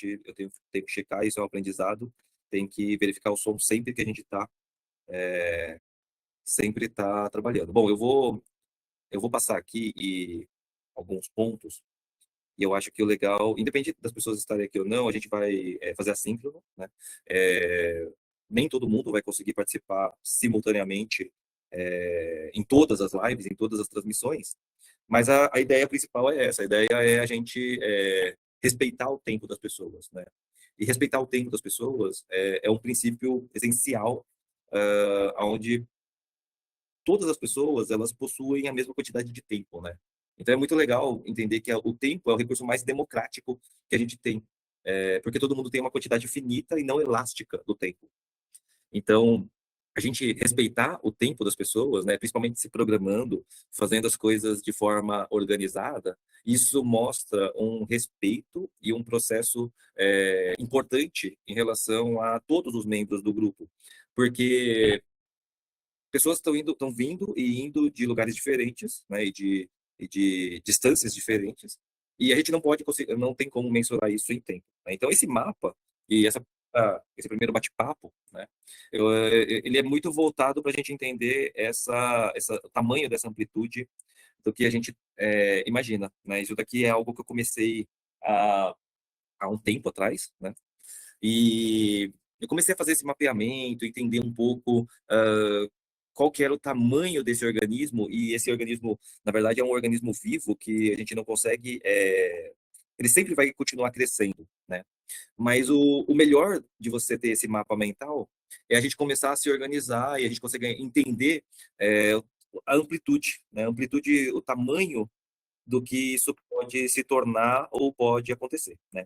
eu tenho que checar, isso é um aprendizado, tem que verificar o som sempre que a gente está sempre tá trabalhando. Bom, eu vou passar aqui alguns pontos, e eu acho que o legal, independente das pessoas estarem aqui ou não, a gente vai fazer assíncrono, né? É, nem todo mundo vai conseguir participar simultaneamente em todas as lives, em todas as transmissões, mas a ideia principal é essa, a ideia é a gente respeitar o tempo das pessoas, né? E respeitar o tempo das pessoas é um princípio essencial, onde todas as pessoas elas possuem a mesma quantidade de tempo, né? Então é muito legal entender que o tempo é o recurso mais democrático que a gente tem, porque todo mundo tem uma quantidade finita e não elástica do tempo. Então, a gente respeitar o tempo das pessoas, né, principalmente se programando, fazendo as coisas de forma organizada, isso mostra um respeito e um processo importante em relação a todos os membros do grupo, porque pessoas estão vindo e indo de lugares diferentes, né, e de distâncias diferentes, e a gente não pode conseguir, não tem como mensurar isso em tempo, né? Então esse mapa e esse primeiro bate-papo, né, ele é muito voltado para a gente entender o tamanho dessa amplitude do que a gente imagina, né? Isso daqui é algo que eu comecei há, há um tempo atrás, né? E eu comecei a fazer esse mapeamento, entender um pouco qual que era o tamanho desse organismo, e esse organismo, na verdade, é um organismo vivo que a gente não consegue. Ele sempre vai continuar crescendo, né? Mas o melhor de você ter esse mapa mental é a gente começar a se organizar e a gente conseguir entender é, a amplitude, né? A amplitude, o tamanho do que isso pode se tornar ou pode acontecer, né?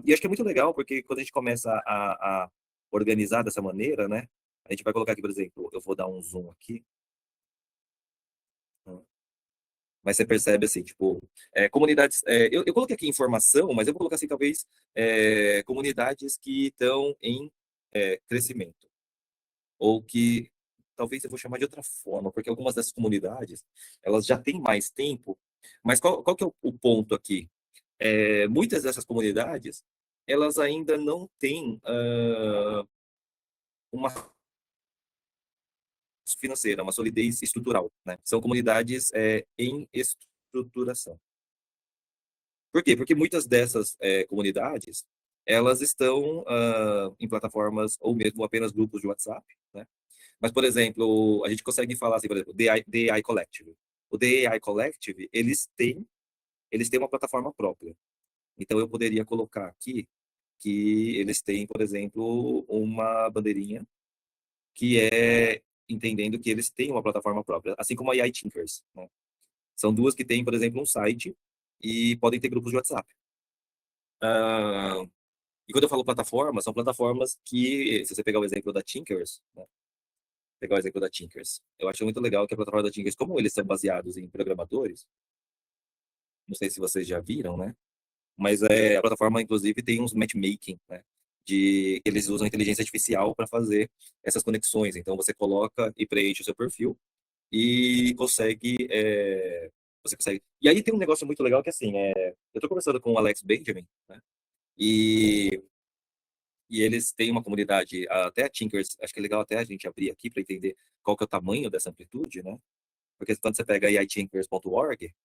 E acho que é muito legal, porque quando a gente começa a organizar dessa maneira, né? A gente vai colocar aqui, por exemplo, eu vou dar um zoom aqui, né, mas você percebe assim, tipo, comunidades. Eu coloquei aqui informação, mas eu vou colocar assim, talvez, comunidades que estão em crescimento, ou que talvez eu vou chamar de outra forma, porque algumas dessas comunidades elas já têm mais tempo, mas qual que é o ponto aqui? Muitas dessas comunidades elas ainda não têm uma financeira, uma solidez estrutural, né? São comunidades em estruturação. Por quê? Porque muitas dessas comunidades elas estão em plataformas ou mesmo apenas grupos de WhatsApp, né? Mas, por exemplo, a gente consegue falar assim, por exemplo, The AI Collective. O The AI Collective, eles têm uma plataforma própria. Então, eu poderia colocar aqui que eles têm, por exemplo, uma bandeirinha que é entendendo que eles têm uma plataforma própria, assim como a AI Thinkers, né? São duas que têm, por exemplo, um site e podem ter grupos de WhatsApp. Ah, e quando eu falo plataforma, são plataformas que, se você pegar o exemplo da Thinkers, né? Pegar o exemplo da Thinkers, eu acho muito legal que a plataforma da Thinkers, como eles são baseados em programadores, não sei se vocês já viram, né? Mas a plataforma, inclusive, tem uns matchmaking, né? De eles usam inteligência artificial para fazer essas conexões. Então, você coloca e preenche o seu perfil e você consegue. E aí tem um negócio muito legal que, assim, eu estou conversando com o Alex Benjamin, né? E, e eles têm uma comunidade, até a Thinkers, acho que é legal até a gente abrir aqui para entender qual que é o tamanho dessa amplitude, né? Porque quando você pega aithinkers.org,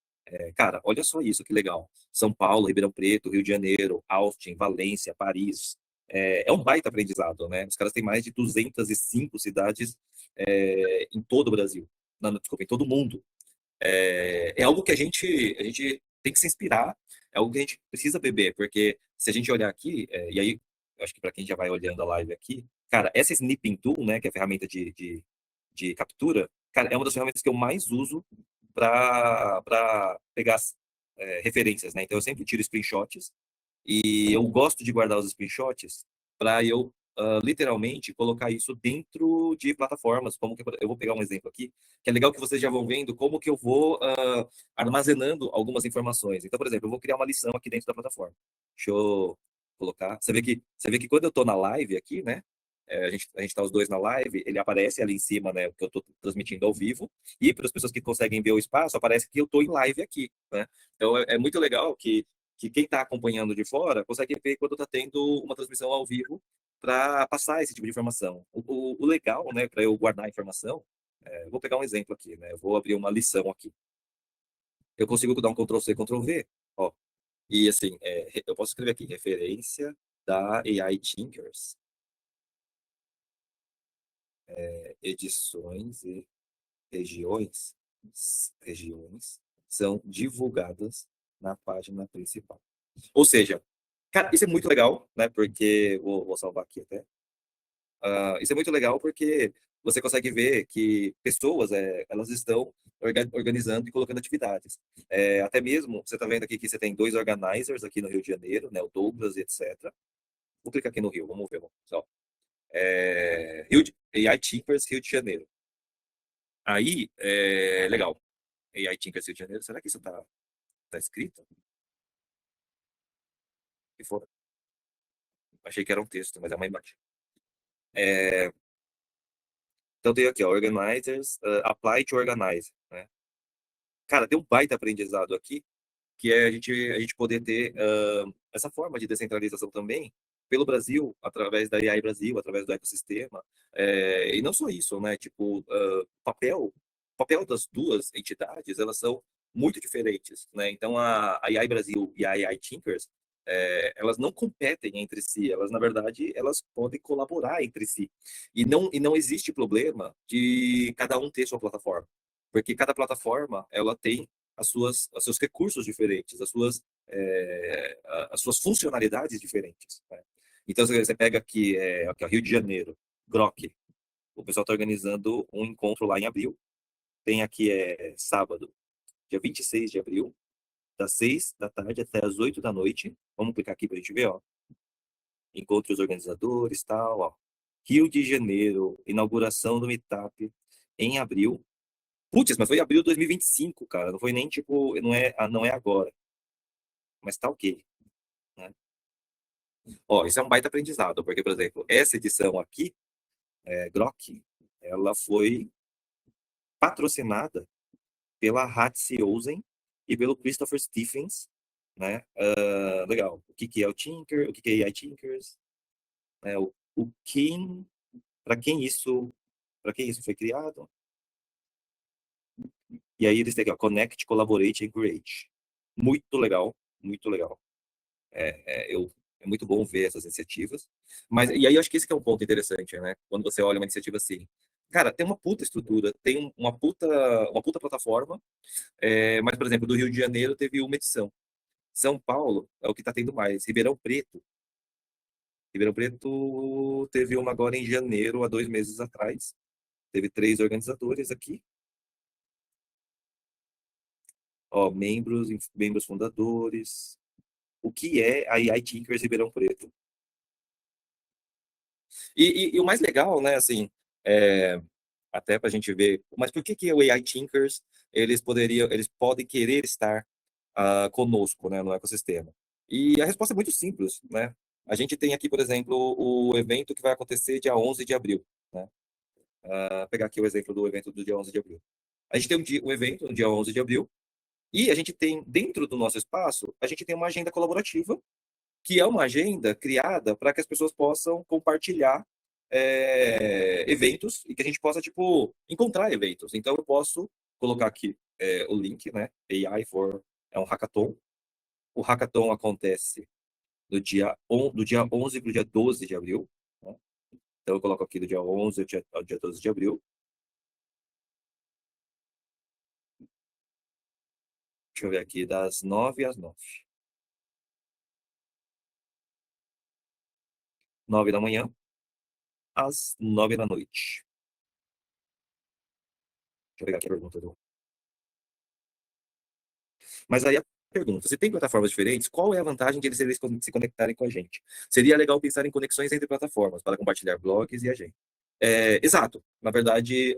cara, olha só isso, que legal. São Paulo, Ribeirão Preto, Rio de Janeiro, Austin, Valência, Paris. É um baita aprendizado, né? Os caras têm mais de 205 cidades em todo o Brasil. Não, desculpa, em todo o mundo. É algo que a gente tem que se inspirar, é algo que a gente precisa beber, porque se a gente olhar aqui, e aí, eu acho que para quem já vai olhando a live aqui, cara, essa Snipping Tool, né, que é a ferramenta de captura, cara, é uma das ferramentas que eu mais uso para pegar referências, né? Então eu sempre tiro screenshots e eu gosto de guardar os screenshots para eu literalmente colocar isso dentro de plataformas, como que eu vou pegar um exemplo aqui, que é legal que vocês já vão vendo como que eu vou armazenando algumas informações. Então, por exemplo, eu vou criar uma lição aqui dentro da plataforma. Deixa eu colocar. Você vê que quando eu estou na live aqui, né? A gente tá os dois na live, ele aparece ali em cima, né? Que eu estou transmitindo ao vivo, e para as pessoas que conseguem ver o espaço, aparece que eu estou em live aqui, né? Então é muito legal que que quem está acompanhando de fora consegue ver quando está tendo uma transmissão ao vivo para passar esse tipo de informação. O legal, né, para eu guardar a informação, vou pegar um exemplo aqui, né? Eu vou abrir uma lição aqui. Eu consigo dar um Ctrl C, Ctrl V, ó. E assim, eu posso escrever aqui, referência da AI Thinkers, edições e regiões, regiões são divulgadas na página principal. Ou seja, cara, isso é muito legal, né? Porque vou salvar aqui até. Isso é muito legal porque você consegue ver que pessoas, elas estão organizando e colocando atividades. Até mesmo, você está vendo aqui que você tem dois organizers aqui no Rio de Janeiro, né? O Douglas e etc. Vou clicar aqui no Rio, vamos ver. Só. AI Thinkers Rio de Janeiro. Aí, legal. AI Thinkers Rio de Janeiro. Será que isso tá escrito? Que for. Achei que era um texto, mas é uma imagem. Então tem aqui, ó, organizers, apply to organize, né? Cara, tem um baita aprendizado aqui, que é a gente poder ter essa forma de descentralização também pelo Brasil, através da AI Brasil, através do ecossistema. E não só isso, né? Tipo, o papel das duas entidades, elas são muito diferentes, né? Então, a AI Brasil e a AI Thinkers, elas não competem entre si, elas, na verdade, elas podem colaborar entre si. E não existe problema de cada um ter sua plataforma, porque cada plataforma, ela tem os seus recursos diferentes, as suas funcionalidades diferentes, né? Então, você pega aqui, ó, Rio de Janeiro, Grok. O pessoal está organizando um encontro lá em abril. Tem aqui sábado, dia 26 de abril, das 6 da tarde até as 8 da noite. Vamos clicar aqui para a gente ver, ó. Encontre os organizadores, tal, ó. Rio de Janeiro, inauguração do Meetup em abril. Putz, mas foi abril de 2025, cara. Não foi nem tipo, não é agora, mas tá ok, né? Ó, isso é um baita aprendizado, porque, por exemplo, essa edição aqui, Grok, ela foi patrocinada pela Hatsiosen e pelo Christopher Stephens, né? Legal. O que que é o Tinker? O que que é AI Thinkers? O quem, para quem isso foi criado? E aí eles têm aqui, ó, Connect, Collaborate and Create. Muito legal, muito legal. É muito bom ver essas iniciativas. Mas, e aí eu acho que esse que é um ponto interessante, né? Quando você olha uma iniciativa assim. Cara, tem uma puta estrutura, tem uma puta plataforma, mas, por exemplo, do Rio de Janeiro teve uma edição. São Paulo é o que está tendo mais. Ribeirão Preto teve uma agora em janeiro, há 2 meses atrás. Teve 3 organizadores aqui. Ó, membros fundadores. O que é a AI Thinkers Ribeirão Preto? E o mais legal, né, assim, é, até para a gente ver, mas por que que o AI Thinkers, eles podem querer estar conosco, né, no ecossistema? E a resposta é muito simples, né? A gente tem aqui, por exemplo, o evento que vai acontecer dia 11 de abril, né? Pegar aqui o exemplo do evento do dia 11 de abril. A gente tem um evento no dia 11 de abril, e a gente tem, dentro do nosso espaço, a gente tem uma agenda colaborativa, que é uma agenda criada para que as pessoas possam compartilhar eventos e que a gente possa, tipo, encontrar eventos. Então, eu posso colocar aqui o link, né? é um hackathon. O hackathon acontece do dia 11 para o dia 12 de abril, né? Então, eu coloco aqui do dia 11 ao dia 12 de abril. Deixa eu ver aqui, das 9 às 9. 9 da manhã às 9 da noite. Deixa eu pegar aqui a pergunta do. Mas aí a pergunta, se tem plataformas diferentes, qual é a vantagem de eles se conectarem com a gente? Seria legal pensar em conexões entre plataformas para compartilhar blogs e a gente. Exato. Na verdade,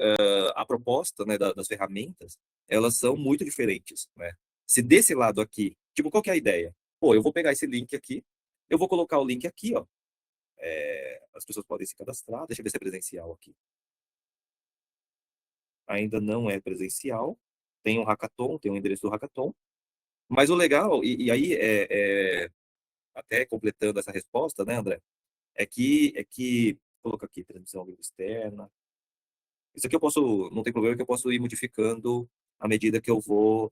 a proposta, né, das ferramentas, elas são muito diferentes, né? Se desse lado aqui, tipo, qual que é a ideia? Pô, eu vou pegar esse link aqui, eu vou colocar o link aqui, ó. As pessoas podem se cadastrar, deixa eu ver se é presencial aqui. Ainda não é presencial. Tem um hackathon, tem um endereço do hackathon. Mas o legal, e aí, até completando essa resposta, né, André? Coloca aqui, transmissão ao vivo externa. Isso aqui eu posso, não tem problema que eu posso ir modificando à medida que eu vou,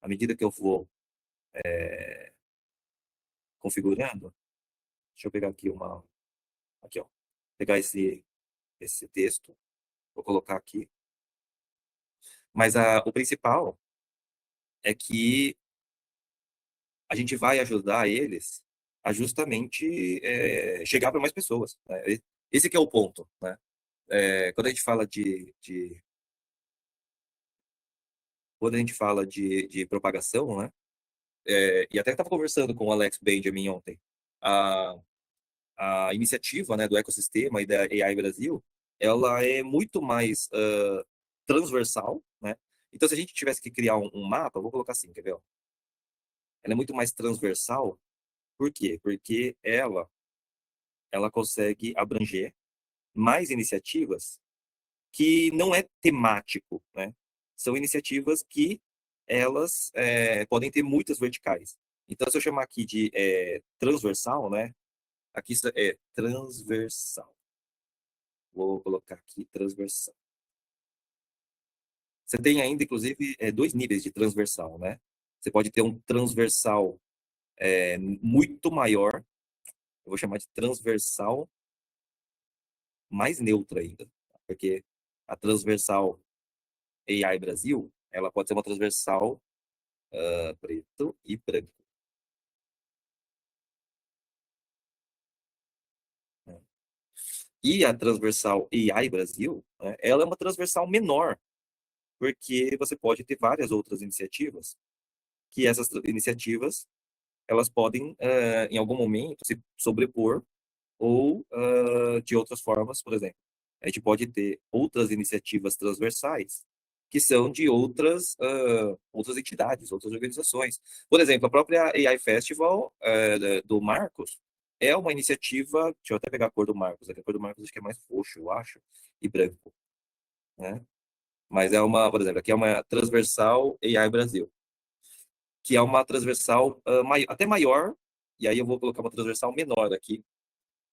à medida que eu vou configurando. Deixa eu pegar aqui aqui, ó, pegar esse texto, vou colocar aqui. Mas o principal é que a gente vai ajudar eles a justamente chegar para mais pessoas, né? Esse que é o ponto, né? Quando a gente fala quando a gente fala de propagação, né? E até estava conversando com o Alex Benjamin ontem, a, a iniciativa, né, do ecossistema e da AI Brasil, ela é muito mais transversal, né? Então, se a gente tivesse que criar um mapa, eu vou colocar assim, quer ver? Ó? Ela é muito mais transversal. Por quê? Porque ela consegue abranger mais iniciativas que não é temático, né? São iniciativas que elas podem ter muitas verticais. Então, se eu chamar aqui de transversal, né? Aqui é transversal. Vou colocar aqui transversal. Você tem ainda, inclusive, dois níveis de transversal, né? Você pode ter um transversal muito maior, eu vou chamar de transversal mais neutra ainda, porque a transversal AI Brasil, ela pode ser uma transversal preto e branco. Né? E a transversal AI Brasil, né, ela é uma transversal menor, porque você pode ter várias outras iniciativas, que essas iniciativas elas podem, em algum momento, se sobrepor ou de outras formas, por exemplo. A gente pode ter outras iniciativas transversais que são de outras entidades, outras organizações. Por exemplo, a própria AI Festival do Marcos é uma iniciativa, deixa eu até pegar a cor do Marcos, a cor do Marcos acho que é mais roxo, eu acho, e branco, né? Mas por exemplo, aqui é uma transversal AI Brasil, que é uma transversal até maior, e aí eu vou colocar uma transversal menor aqui,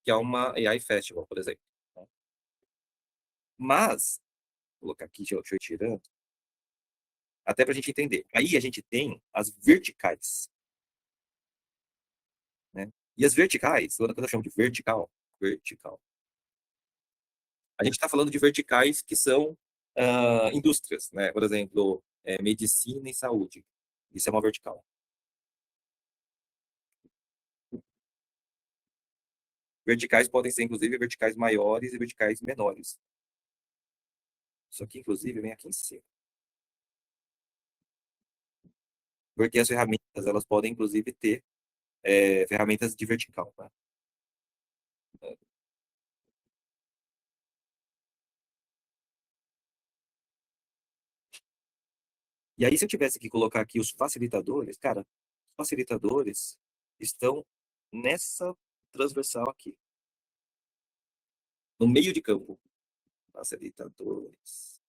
que é uma AI Festival, por exemplo. Né? Mas, vou colocar aqui, deixa eu ir tirando, até para a gente entender. Aí a gente tem as verticais, né? E as verticais, quando eu chamo de vertical, a gente está falando de verticais que são indústrias, né? Por exemplo, medicina e saúde. Isso é uma vertical. Verticais podem ser, inclusive, verticais maiores e verticais menores. Isso aqui, inclusive, vem aqui em cima. Porque as ferramentas, elas podem, inclusive, ter ferramentas de vertical. Tá? E aí, se eu tivesse que colocar aqui os facilitadores, cara, os facilitadores estão nessa transversal aqui, no meio de campo. Facilitadores.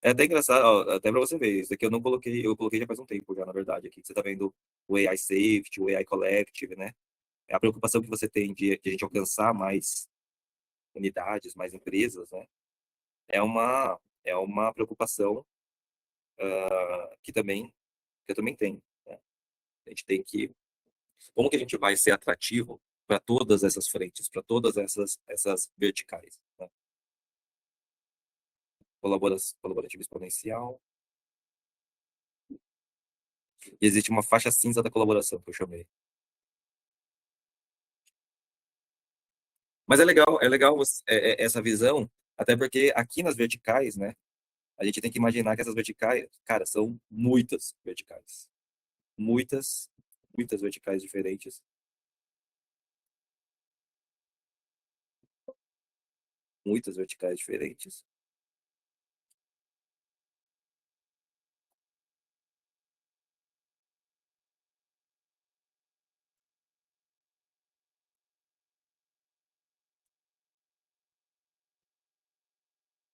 É até engraçado, ó, até para você ver, isso aqui eu coloquei já faz um tempo já, na verdade, aqui, que você tá vendo o AI Safety, o AI Collective, né? É a preocupação que você tem de a gente alcançar mais unidades, mais empresas, né? É uma preocupação que eu também tenho, né? A gente tem que como que a gente vai ser atrativo para todas essas frentes, para todas essas verticais? Né? Colaborativo exponencial. E existe uma faixa cinza da colaboração, que eu chamei. Mas é legal essa visão, até porque aqui nas verticais, né, a gente tem que imaginar que essas verticais, cara, são muitas verticais. Muitas, muitas verticais diferentes. Muitas verticais diferentes.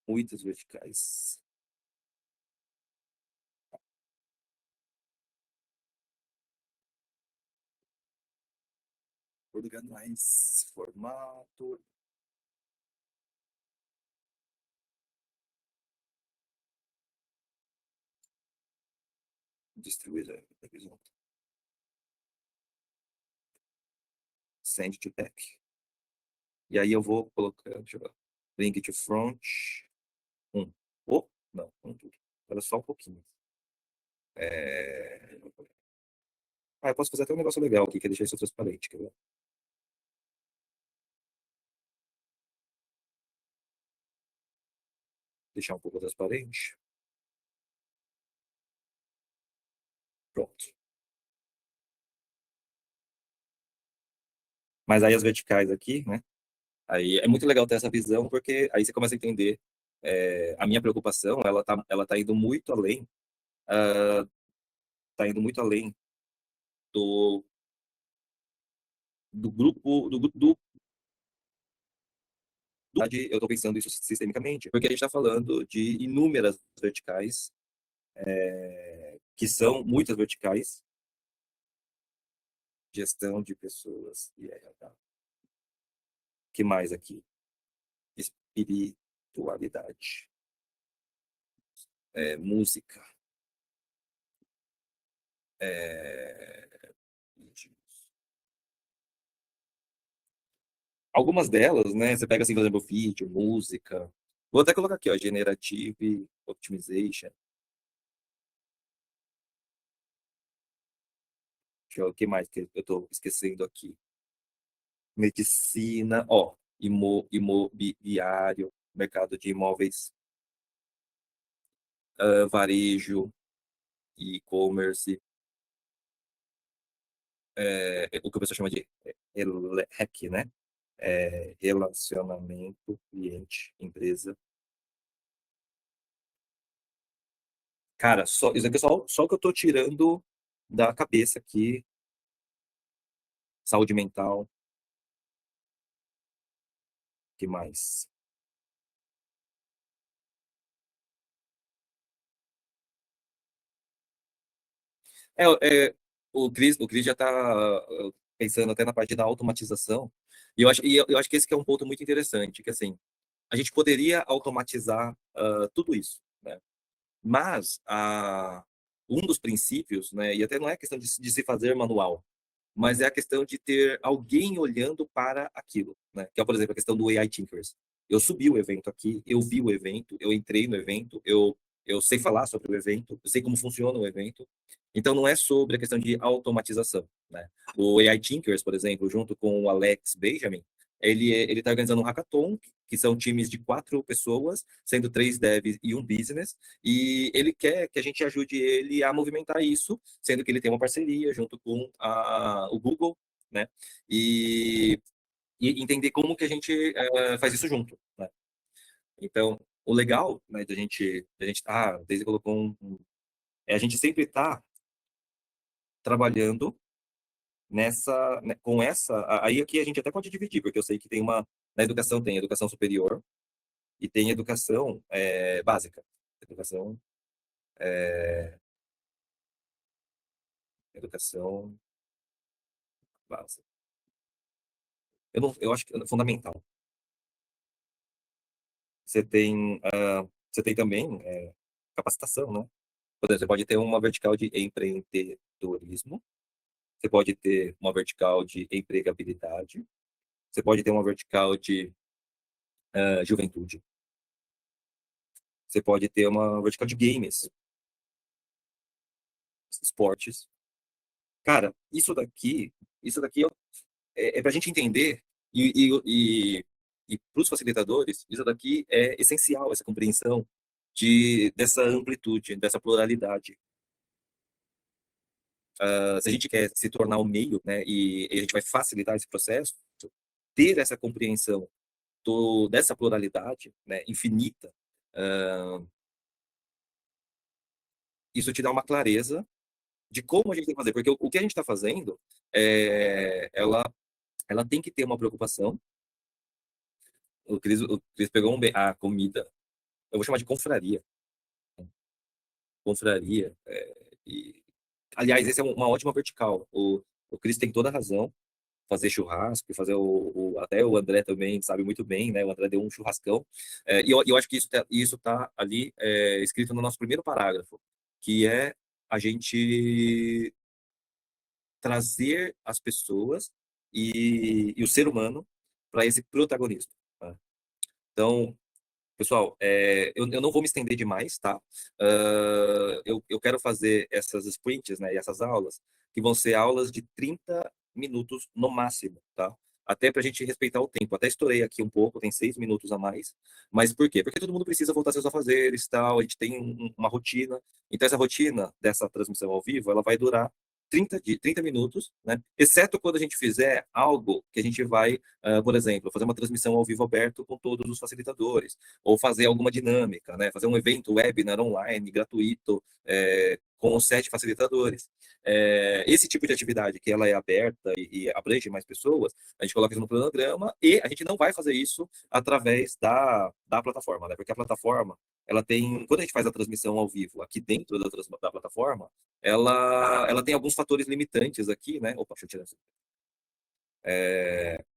muitas verticais. Organize, formato. Distribuir a visão. Send to back. E aí eu vou colocar, deixa eu ver, link to front. Oh, não, não tudo. Era só um pouquinho. É... eu posso fazer até um negócio legal aqui, que é deixar isso transparente. Quer ver? Deixar um pouco transparente. Pronto. Mas aí as verticais aqui, né? Aí é muito legal ter essa visão, porque aí você começa a entender a minha preocupação, ela tá indo muito além, tá indo muito além do, do grupo, eu estou pensando isso sistemicamente, porque a gente está falando de inúmeras verticais, que são muitas verticais, gestão de pessoas e RH. Que mais aqui? Espiritualidade, música, algumas delas, né? Você pega assim, por exemplo, vídeo, música. Vou até colocar aqui, ó, Generative Optimization. Deixa eu, o que mais que eu estou esquecendo aqui? Medicina, ó, imobiliário, mercado de imóveis, varejo, e-commerce, o que o pessoal chama de REC, né? Relacionamento cliente-empresa. Cara, isso aqui é só o que eu tô tirando da cabeça aqui. Saúde mental, que mais? É, o Cris já está pensando até na parte da automatização. E eu acho que esse que é um ponto muito interessante, que assim, a gente poderia automatizar tudo isso, né? Mas um dos princípios, né, e até não é questão de se fazer manual, mas é a questão de ter alguém olhando para aquilo, né? Que é, por exemplo, a questão do AI Thinkers. Eu subi o evento aqui, eu vi o evento, eu entrei no evento, eu sei falar sobre o evento, eu sei como funciona o evento. Então, não é sobre a questão de automatização, né? O AI Thinkers, por exemplo, junto com o Alex Benjamin, ele está organizando um hackathon, que são times de 4 pessoas, sendo 3 devs e um business, e ele quer que a gente ajude ele a movimentar isso, sendo que ele tem uma parceria junto com o Google, né? E, e entender como que a gente faz isso junto, né? Então, o legal, né, da gente desde colocou a gente sempre está trabalhando nessa, né, com essa, aí aqui a gente até pode dividir, porque eu sei que na educação tem educação superior e tem educação básica, educação, educação básica. Eu acho que é fundamental. Você tem também capacitação, né? Por exemplo, você pode ter uma vertical de empreendedorismo, você pode ter uma vertical de empregabilidade, você pode ter uma vertical de juventude, você pode ter uma vertical de games, esportes. Cara, isso daqui é para a gente entender e para os facilitadores, isso daqui é essencial, essa compreensão dessa amplitude, dessa pluralidade. Se a gente quer se tornar um meio, né, e a gente vai facilitar esse processo, ter essa compreensão dessa pluralidade, né, infinita, uh, isso te dá uma clareza de como a gente tem que fazer, porque o que a gente está fazendo, ela tem que ter uma preocupação. O Cris pegou a comida. eu vou chamar de confraria. Confraria. E, aliás, essa é uma ótima vertical. O Cris tem toda a razão. Fazer churrasco, fazer até o André também sabe muito bem, né? O André deu um churrascão. E eu acho que isso tá ali escrito no nosso primeiro parágrafo, que é a gente trazer as pessoas e o ser humano para esse protagonismo. Tá? Então, pessoal, eu não vou me estender demais, tá? Eu quero fazer essas sprints, né, e essas aulas, que vão ser aulas de 30 minutos no máximo, tá? Até para a gente respeitar o tempo. Até estourei aqui um pouco, tem 6 minutos a mais. Mas por quê? Porque todo mundo precisa voltar seus afazeres, tal. A gente tem uma rotina. Então, essa rotina dessa transmissão ao vivo, ela vai durar 30 minutos, né? Exceto quando a gente fizer algo que a gente vai, por exemplo, fazer uma transmissão ao vivo aberto com todos os facilitadores, ou fazer alguma dinâmica, né? Fazer um evento webinar online, gratuito, com os 7 facilitadores. Esse tipo de atividade que ela é aberta e abrange mais pessoas, a gente coloca isso no cronograma e a gente não vai fazer isso através da plataforma, né? Porque a plataforma, ela tem, quando a gente faz a transmissão ao vivo aqui dentro da plataforma, ela tem alguns fatores limitantes aqui, né? Opa, deixa eu tirar isso.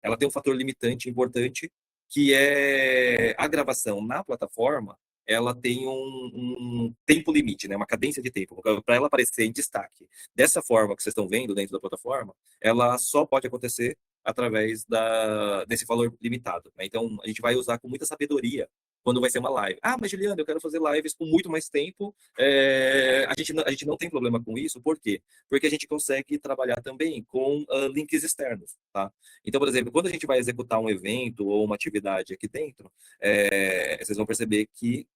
Ela tem um fator limitante importante, que é a gravação na plataforma, ela tem um tempo limite, né? Uma cadência de tempo. Para ela aparecer em destaque dessa forma que vocês estão vendo dentro da plataforma, ela só pode acontecer através desse valor limitado. Né? Então, a gente vai usar com muita sabedoria quando vai ser uma live. Ah, mas Juliano, eu quero fazer lives com muito mais tempo. A gente não tem problema com isso, por quê? Porque a gente consegue trabalhar também com links externos, tá? Então, por exemplo, quando a gente vai executar um evento ou uma atividade aqui dentro, vocês vão perceber que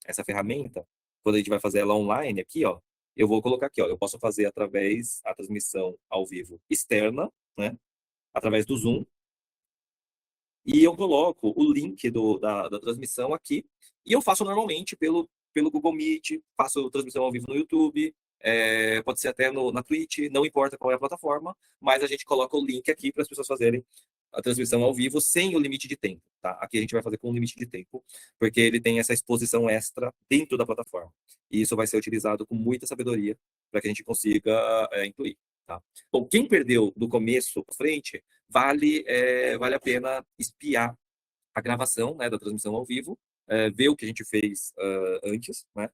essa ferramenta, quando a gente vai fazer ela online aqui, ó, eu vou colocar aqui, ó, eu posso fazer através a transmissão ao vivo externa, né? Através do Zoom, e eu coloco o link da transmissão aqui, e eu faço normalmente pelo Google Meet, faço transmissão ao vivo no YouTube, pode ser até na Twitch, não importa qual é a plataforma, mas a gente coloca o link aqui para as pessoas fazerem a transmissão ao vivo sem o limite de tempo, tá? Aqui a gente vai fazer com o limite de tempo, porque ele tem essa exposição extra dentro da plataforma. E isso vai ser utilizado com muita sabedoria para que a gente consiga incluir, tá? Bom, quem perdeu do começo para frente, vale a pena espiar a gravação, né, da transmissão ao vivo, ver o que a gente fez antes, né,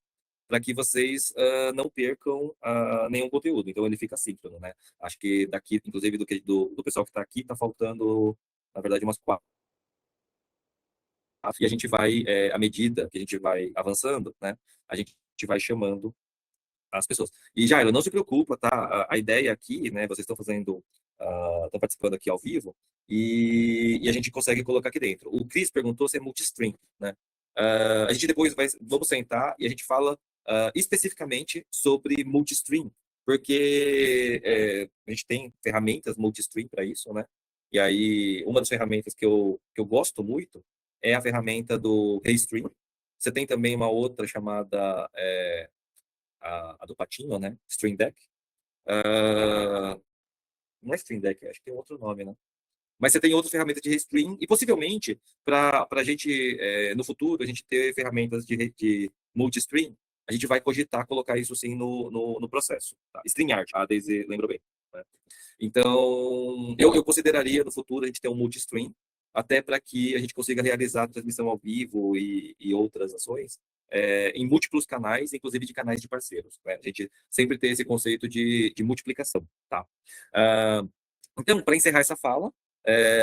para que vocês não percam nenhum conteúdo. Então ele fica síncrono, né? Acho que daqui, inclusive do pessoal que está aqui, está faltando, na verdade, umas 4. E a gente vai, à medida que a gente vai avançando, né, a gente vai chamando as pessoas. E Jaila, não se preocupa, tá? A ideia aqui, né? Vocês estão fazendo, estão participando aqui ao vivo e a gente consegue colocar aqui dentro. O Cris perguntou se é multistream, né? A gente depois vamos sentar e a gente fala especificamente sobre multistream, porque a gente tem ferramentas multistream para isso, né? E aí, uma das ferramentas que eu gosto muito é a ferramenta do Restream. Você tem também uma outra chamada a do Patinho, né? Stream Deck. Não é Stream Deck, acho que tem outro nome, né? Mas você tem outras ferramentas de restream e possivelmente para a gente, no futuro, a gente ter ferramentas de multi-stream, a gente vai cogitar colocar isso sim no processo. Tá? StreamYard, a Daisy lembrou bem. Né? Então, eu consideraria no futuro a gente ter um multi-stream, até para que a gente consiga realizar a transmissão ao vivo e outras ações em múltiplos canais, inclusive de canais de parceiros. Né? A gente sempre tem esse conceito de multiplicação. Tá? Então, para encerrar essa fala,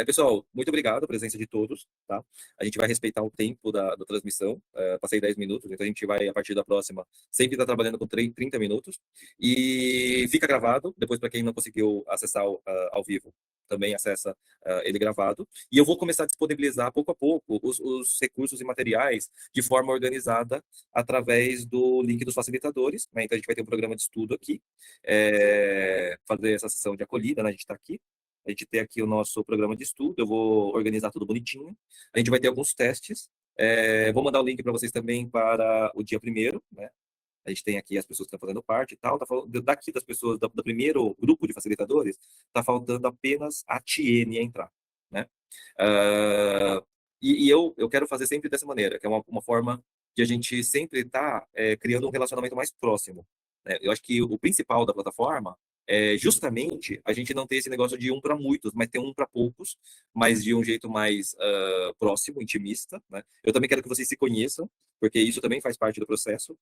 pessoal, muito obrigado a presença de todos, tá? A gente vai respeitar o tempo da transmissão, passei 10 minutos, então a gente vai, a partir da próxima, sempre estar trabalhando com 30 minutos, e fica gravado, depois para quem não conseguiu acessar ao vivo, também acessa ele gravado, e eu vou começar a disponibilizar pouco a pouco os recursos e materiais de forma organizada através do link dos facilitadores, né? Então a gente vai ter um programa de estudo aqui, fazer essa sessão de acolhida, né? A gente está aqui, a gente tem aqui o nosso programa de estudo, eu vou organizar tudo bonitinho. A gente vai ter alguns testes. Vou mandar o link para vocês também para o dia primeiro, né? A gente tem aqui as pessoas que estão fazendo parte e tal. Tá falando, daqui das pessoas do primeiro grupo de facilitadores, está faltando apenas a Tiene entrar, né? E eu quero fazer sempre dessa maneira, que é uma forma de a gente sempre estar criando um relacionamento mais próximo, né? Eu acho que o principal da plataforma é justamente a gente não ter esse negócio de um para muitos, mas ter um para poucos, mas de um jeito mais próximo, intimista, né? Eu também quero que vocês se conheçam, porque isso também faz parte do processo.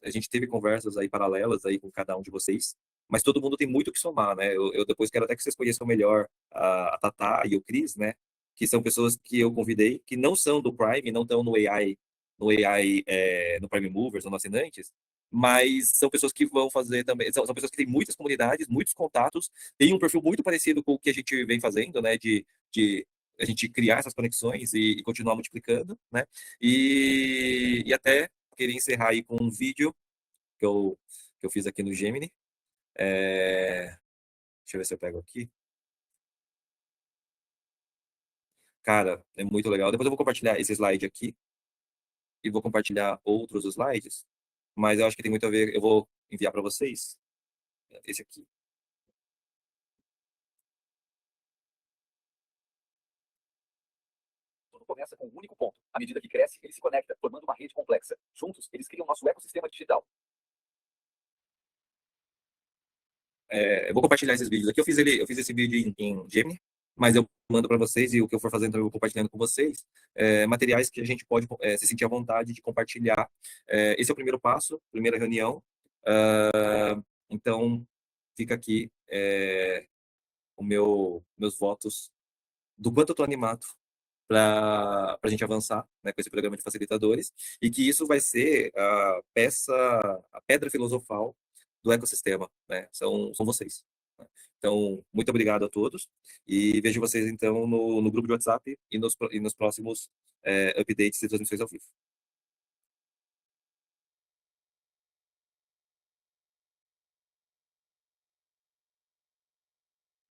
A gente teve conversas aí paralelas aí com cada um de vocês, mas todo mundo tem muito que somar, né? Eu depois quero até que vocês conheçam melhor a Tatá e o Cris, né? Que são pessoas que eu convidei, que não são do Prime, não estão no AI, no Prime Movers, no Assinantes, mas são pessoas que vão fazer também, são pessoas que têm muitas comunidades, muitos contatos, têm um perfil muito parecido com o que a gente vem fazendo, né, de a gente criar essas conexões e continuar multiplicando, né, e até queria encerrar aí com um vídeo que eu, que eu fiz aqui no Gemini. Deixa eu ver se eu pego aqui. Cara, é muito legal. Depois eu vou compartilhar esse slide aqui e vou compartilhar outros slides, mas eu acho que tem muito a ver. Eu vou enviar para vocês esse aqui. Tudo começa com um único ponto. À medida que cresce, ele se conecta, formando uma rede complexa. Juntos, eles criam nosso ecossistema digital. Eu vou compartilhar esses vídeos aqui. Eu fiz esse vídeo em Gemini, mas eu mando para vocês e o que eu for fazendo eu vou compartilhando com vocês. Materiais que a gente pode se sentir à vontade de compartilhar. Esse é o primeiro passo, primeira reunião. Então, fica aqui meus votos do quanto eu estou animado para a gente avançar, né, com esse programa de facilitadores, e que isso vai ser a pedra filosofal do ecossistema, né? São vocês, né? Então, muito obrigado a todos e vejo vocês então no grupo de WhatsApp e nos próximos updates e transmissões ao vivo.